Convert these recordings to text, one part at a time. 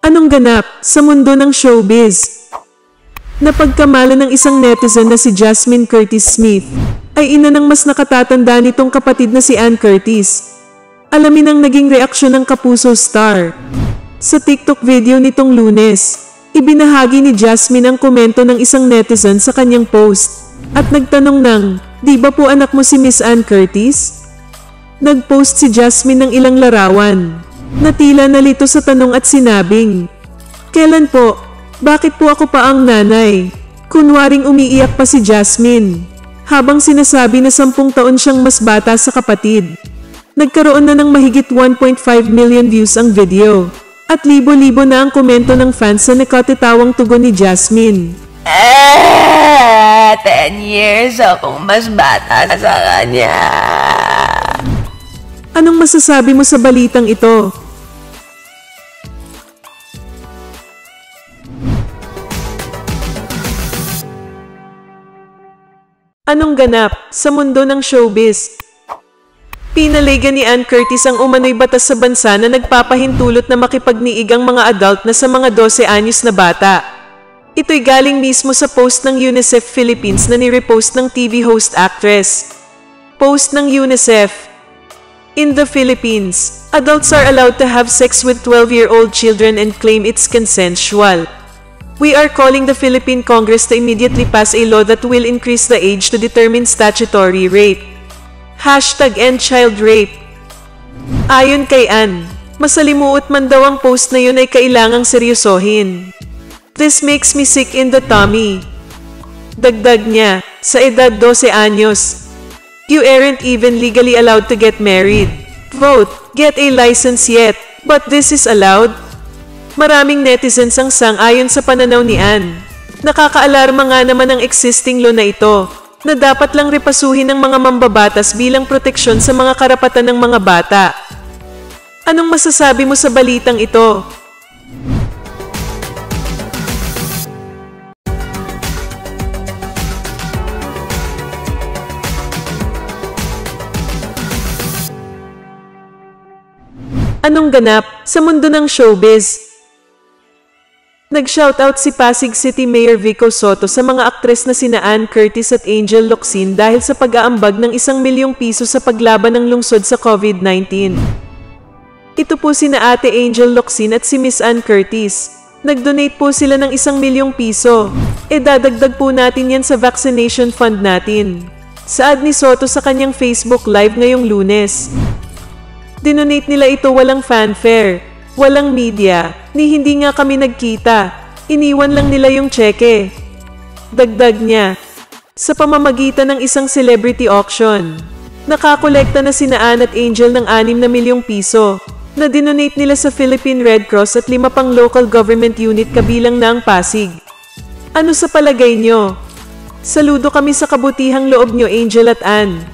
Anong ganap sa mundo ng showbiz? Napagkamala ng isang netizen na si Jasmine Curtis Smith ay ina ng mas nakatatanda nitong kapatid na si Ann Curtis. Alamin ang naging reaksyon ng Kapuso star. Sa TikTok video nitong Lunes, ibinahagi ni Jasmine ang komento ng isang netizen sa kanyang post at nagtanong ng, "Di ba po anak mo si Miss Ann Curtis?" Nag-post si Jasmine ng ilang larawan na tila nalito sa tanong at sinabing, "Kailan po? Bakit po ako pa ang nanay?" Kunwaring umiiyak pa si Jasmine habang sinasabi na 10 taon siyang mas bata sa kapatid. Nagkaroon na ng mahigit 1.5 million views ang video at libo-libo na ang komento ng fans sa nakatitawang tugon ni Jasmine. 10 years akong mas bata sa kanya. Anong masasabi mo sa balitang ito? Anong ganap sa mundo ng showbiz? Pinaligan ni Ann Curtis ang umano'y batas sa bansa na nagpapahintulot na makipagniig ang mga adult na sa mga 12 anyos na bata. Ito'y galing mismo sa post ng UNICEF Philippines na nirepost ng TV host actress. Post ng UNICEF: In the Philippines, adults are allowed to have sex with 12-year-old children and claim it's consensual. We are calling the Philippine Congress to immediately pass a law that will increase the age to determine statutory rape. #End child rape. Ayon kay Ann, masalimuot man daw ang post na yun ay kailangang seryosohin. This makes me sick in the tummy. Dagdag niya, sa edad 12 anyos, you aren't even legally allowed to get married, vote, get a license yet, but this is allowed? Maraming netizens ang sang-ayon sa pananaw ni Ann. Nakakaalarma nga naman ang existing law na ito, na dapat lang repasuhin ng mga mambabatas bilang proteksyon sa mga karapatan ng mga bata. Anong masasabi mo sa balitang ito? Anong ganap sa mundo ng showbiz? Nag-shoutout si Pasig City Mayor Vico Soto sa mga aktres na sina Ann Curtis at Angel Locsin dahil sa pag-aambag ng 1 milyong piso sa paglaban ng lungsod sa COVID-19. Ito po sina Ate Angel Locsin at si Miss Ann Curtis. Nag-donate po sila ng 1 milyong piso. Dadagdag po natin yan sa vaccination fund natin. Saad ni Soto sa kanyang Facebook Live ngayong Lunes. Dinonate nila ito walang fanfare, walang media, ni hindi nga kami nagkita. Iniwan lang nila yung tseke. Dagdag niya, sa pamamagitan ng isang celebrity auction, nakakolekta na sina Ann at Angel ng 6 na milyong piso na dinonate nila sa Philippine Red Cross at 5 pang local government unit kabilang na ang Pasig. Ano sa palagay nyo? Saludo kami sa kabutihang loob nyo, Angel at Ann.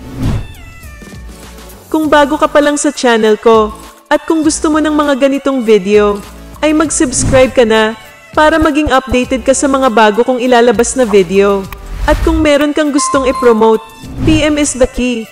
Kung bago ka pa lang sa channel ko, at kung gusto mo ng mga ganitong video, ay mag-subscribe ka na para maging updated ka sa mga bago kong ilalabas na video. At kung meron kang gustong i-promote, PM is the key.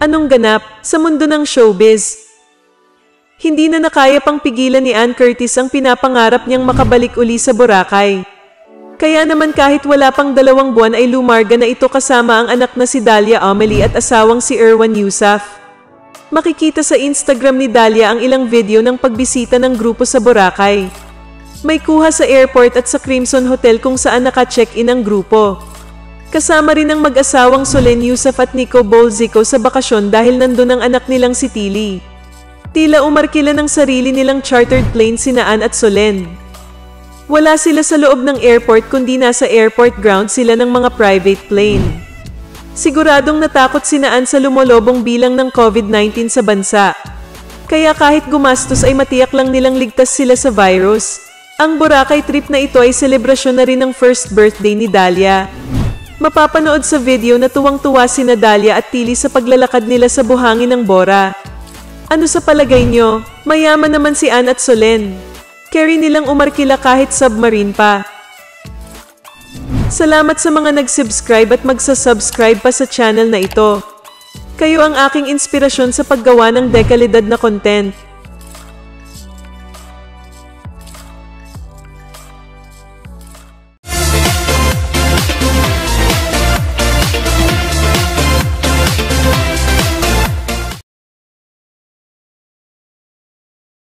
Anong ganap sa mundo ng showbiz? Hindi na nakaya pang pigilan ni Ann Curtis ang pinapangarap niyang makabalik uli sa Boracay. Kaya naman kahit wala pang 2 buwan ay lumarga na ito kasama ang anak na si Dalia Amelie at asawang si Erwan Yusaf. Makikita sa Instagram ni Dalia ang ilang video ng pagbisita ng grupo sa Boracay. May kuha sa airport at sa Crimson Hotel kung saan naka-check-in ang grupo. Kasama rin ang mag-asawang Solen Yusaf at Nico Bolzico sa bakasyon dahil nandun ang anak nilang si Tilly. Tila umarkila ng sarili nilang chartered plane sina Ann at Solen. Wala sila sa loob ng airport kundi nasa airport ground sila ng mga private plane. Siguradong natakot sina Ann sa lumolobong bilang ng COVID-19 sa bansa. Kaya kahit gumastos ay matiyak lang nilang ligtas sila sa virus. Ang Boracay trip na ito ay selebrasyon na rin ng first birthday ni Dalia. Mapapanood sa video na tuwang-tuwa sina Dalia at Tilly sa paglalakad nila sa buhangin ng Bora. Ano sa palagay nyo? Mayaman naman si Ann at Solen. Carry nilang umarkila kahit submarine pa. Salamat sa mga nag-subscribe at magsa-subscribe pa sa channel na ito. Kayo ang aking inspirasyon sa paggawa ng dekalidad na content.